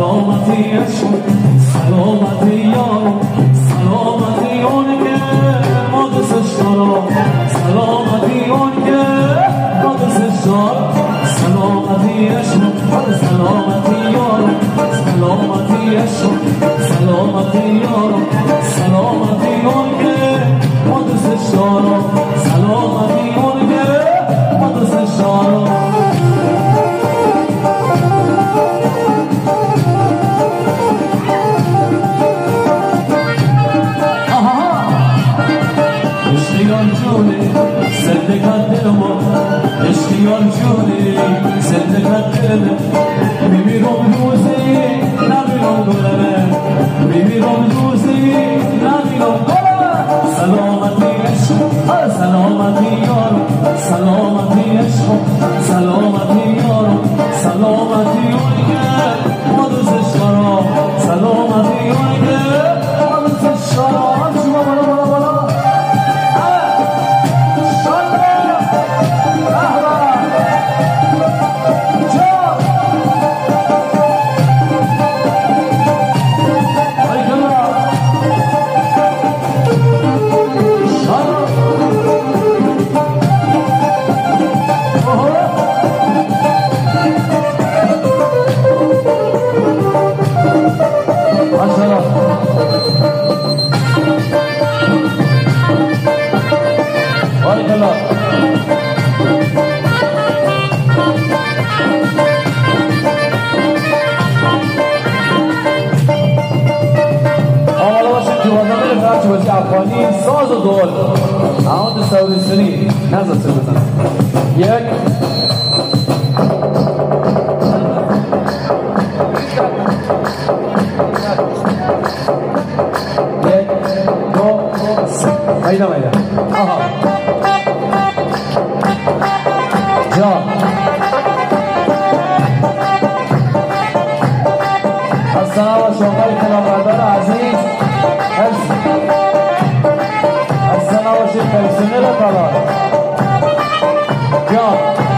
سلامتی عشق سلامتی یارو سلامتی اون که ما دوستش دارم سلامتی اون که ما دوستش دارم سلامتی عشق سلامتی یارو سلامتی عشق سلامتی یارو سلامتی اون که ما دوستش دارم سلامتی اون که ما دوستش دارم اشتیان جونی زندگت دلم میمیرم روزی نمیرم گلمه میمیرم روزی نمیرم گلمه سلامتی عشق سلامتی یارو سلامتی عشق سلامتی یارو سلامتی اونی که ما دوستش دارم سلامتی اونی که ما دوستش دارم شما بالا بالا بالا افغانی ساز و دول آهنگ سعودی سری نزد سر بزن یک دو میده میده آها جا السلام و شما کلاهبردار عزیز پرسنل طلا جا